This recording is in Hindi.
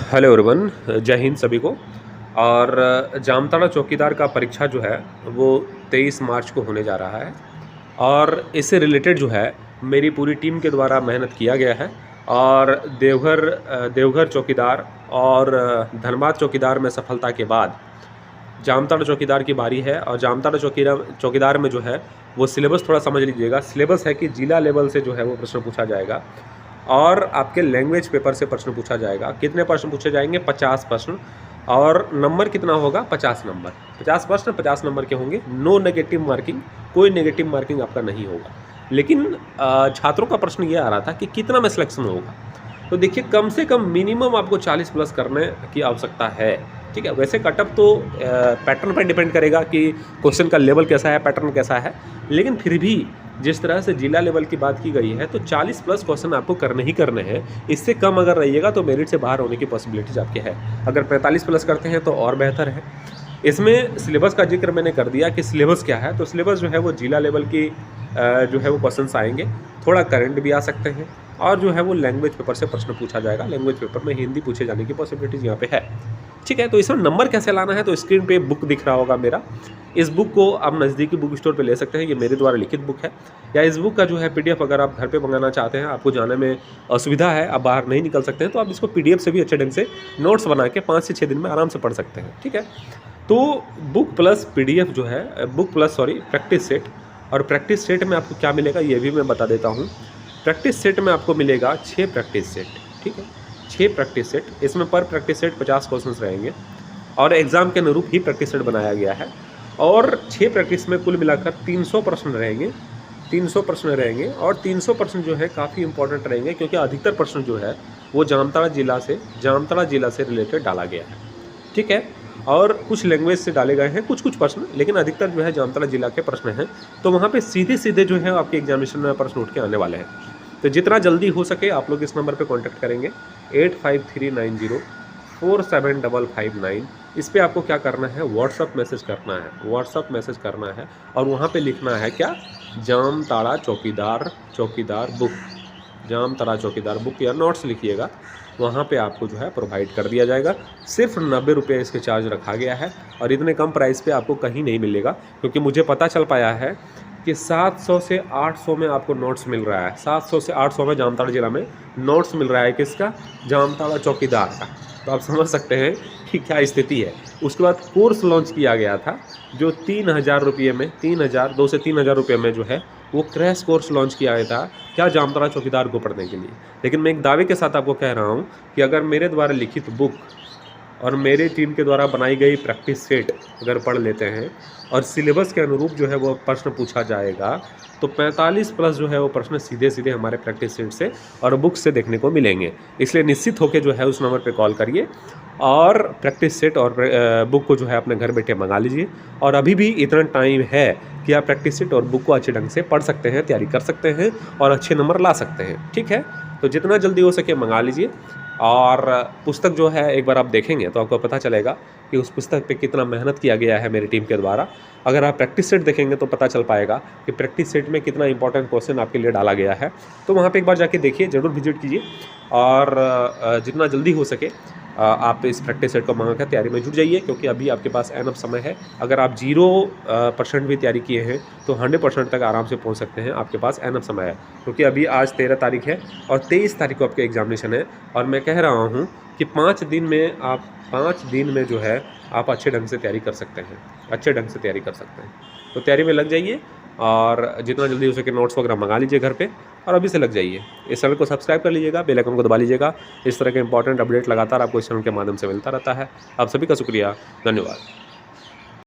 हेलो एवरीवन, जय हिंद सभी को। और जामताड़ा चौकीदार का परीक्षा जो है वो 23 मार्च को होने जा रहा है और इससे रिलेटेड जो है मेरी पूरी टीम के द्वारा मेहनत किया गया है। और देवघर चौकीदार और धनबाद चौकीदार में सफलता के बाद जामताड़ा चौकीदार की बारी है। और जामताड़ा चौकीदार में जो है वो सिलेबस थोड़ा समझ लीजिएगा। सिलेबस है कि जिला लेवल से जो है वो प्रश्न पूछा जाएगा और आपके लैंग्वेज पेपर से प्रश्न पूछा जाएगा। कितने प्रश्न पूछे जाएंगे? 50 प्रश्न। और नंबर कितना होगा? 50 नंबर। 50 प्रश्न 50 नंबर के होंगे। नो नेगेटिव मार्किंग, कोई नेगेटिव मार्किंग आपका नहीं होगा। लेकिन छात्रों का प्रश्न ये आ रहा था कि कितना में सिलेक्शन होगा। तो देखिए, कम से कम मिनिमम आपको 40 प्लस करने की आवश्यकता है। ठीक है, वैसे कटअप तो पैटर्न पर डिपेंड करेगा कि क्वेश्चन का लेवल कैसा है, पैटर्न कैसा है। लेकिन फिर भी जिस तरह से जिला लेवल की बात की गई है तो 40 प्लस क्वेश्चन आपको करने ही करने हैं। इससे कम अगर रहिएगा तो मेरिट से बाहर होने की पॉसिबिलिटीज आपके है। अगर 45 प्लस करते हैं तो और बेहतर है। इसमें सिलेबस का जिक्र मैंने कर दिया कि सिलेबस क्या है। तो सिलेबस जो है वो जिला लेवल की जो है वो क्वेश्चंस आएंगे। थोड़ा करंट भी आ सकते हैं और जो है वो लैंग्वेज पेपर से प्रश्न पूछा जाएगा। लैंग्वेज पेपर में हिंदी पूछे जाने की पॉसिबिलिटीज़ यहाँ पे है। ठीक है, तो इसमें नंबर कैसे लाना है? तो स्क्रीन पे बुक दिख रहा होगा मेरा। इस बुक को आप नज़दीकी बुक स्टोर पे ले सकते हैं। ये मेरे द्वारा लिखित बुक है। या इस बुक का जो है PDF अगर आप घर पे मंगाना चाहते हैं, आपको जाने में असुविधा है, आप बाहर नहीं निकल सकते हैं, तो आप इसको PDF से भी अच्छे ढंग से नोट्स बना के 5 से 6 दिन में आराम से पढ़ सकते हैं। ठीक है, तो बुक प्लस PDF जो है, बुक प्लस प्रैक्टिस सेट। और प्रैक्टिस सेट में आपको क्या मिलेगा ये भी मैं बता देता हूँ। प्रैक्टिस सेट में आपको मिलेगा 6 प्रैक्टिस सेट। ठीक है, 6 प्रैक्टिस सेट। इसमें पर प्रैक्टिस सेट 50 क्वेश्चन रहेंगे और एग्ज़ाम के अनुरूप ही प्रैक्टिस सेट बनाया गया है। और 6 प्रैक्टिस में कुल मिलाकर 300 प्रश्न रहेंगे। 300 प्रश्न रहेंगे और 300 प्रश्न जो है काफ़ी इंपॉर्टेंट रहेंगे, क्योंकि अधिकतर प्रश्न जो है वो जामताड़ा जिला से रिलेटेड डाला गया है। ठीक है, और कुछ लैंग्वेज से डाले गए हैं कुछ प्रश्न, लेकिन अधिकतर जो है जामताड़ा जिला के प्रश्न हैं। तो वहाँ पे सीधे जो है आपके एग्जामिनेशन में प्रश्न उठ के आने वाले हैं। तो जितना जल्दी हो सके आप लोग इस नंबर पे कांटेक्ट करेंगे 8539047559। इस पे आपको क्या करना है? व्हाट्सअप मैसेज करना है और वहाँ पे लिखना है क्या? जामताड़ा चौकीदार बुक, जामताड़ा चौकीदार बुक या नोट्स लिखिएगा। वहाँ पे आपको जो है प्रोवाइड कर दिया जाएगा। सिर्फ 90 रुपये इसके चार्ज रखा गया है और इतने कम प्राइस पे आपको कहीं नहीं मिलेगा, क्योंकि मुझे पता चल पाया है कि 700 से 800 में आपको नोट्स मिल रहा है। 700 से 800 में जामताड़ा जिला में नोट्स मिल रहा है। किसका? जामताड़ा चौकीदार का। तो आप समझ सकते हैं कि क्या स्थिति है। उसके बाद कोर्स लॉन्च किया गया था जो 3000 रुपये में, 2 से 3000 रुपये में जो है वो क्रैश कोर्स लॉन्च किया गया था। क्या? जामताड़ा चौकीदार को पढ़ने के लिए। लेकिन मैं एक दावे के साथ आपको कह रहा हूँ कि अगर मेरे द्वारा लिखित बुक और मेरे टीम के द्वारा बनाई गई प्रैक्टिस सेट अगर पढ़ लेते हैं और सिलेबस के अनुरूप जो है वो प्रश्न पूछा जाएगा, तो 45 प्लस जो है वो प्रश्न सीधे हमारे प्रैक्टिस सेट से और बुक से देखने को मिलेंगे। इसलिए निश्चित होकर जो है उस नंबर पे कॉल करिए और प्रैक्टिस सेट और बुक को जो है अपने घर बैठे मंगा लीजिए। और अभी भी इतना टाइम है कि आप प्रैक्टिस सेट और बुक को अच्छे ढंग से पढ़ सकते हैं, तैयारी कर सकते हैं और अच्छे नंबर ला सकते हैं। ठीक है, तो जितना जल्दी हो सके मंगा लीजिए। और पुस्तक जो है एक बार आप देखेंगे तो आपको पता चलेगा कि उस पुस्तक पे कितना मेहनत किया गया है मेरी टीम के द्वारा। अगर आप प्रैक्टिस सेट देखेंगे तो पता चल पाएगा कि प्रैक्टिस सेट में कितना इंपॉर्टेंट क्वेश्चन आपके लिए डाला गया है। तो वहाँ पे एक बार जाके देखिए, ज़रूर विजिट कीजिए और जितना जल्दी हो सके आप इस प्रैक्टिस सेट को मंगाकर तैयारी में जुट जाइए, क्योंकि अभी आपके पास एनफ समय है। अगर आप 0% भी तैयारी किए हैं तो 100% तक आराम से पहुंच सकते हैं। आपके पास एनफ समय है, क्योंकि अभी आज 13 तारीख है और 23 तारीख को आपके एग्जामिनेशन है। और मैं कह रहा हूं कि 5 दिन में जो है आप अच्छे ढंग से तैयारी कर सकते हैं, तो तैयारी में लग जाइए और जितना जल्दी हो सके नोट्स वगैरह मंगा लीजिए घर पे और अभी से लग जाइए। इस चैनल को सब्सक्राइब कर लीजिएगा, बेल आइकन को दबा लीजिएगा। इस तरह के इंपॉर्टेंट अपडेट लगातार आपको इस चैनल के माध्यम से मिलता रहता है। आप सभी का शुक्रिया, धन्यवाद।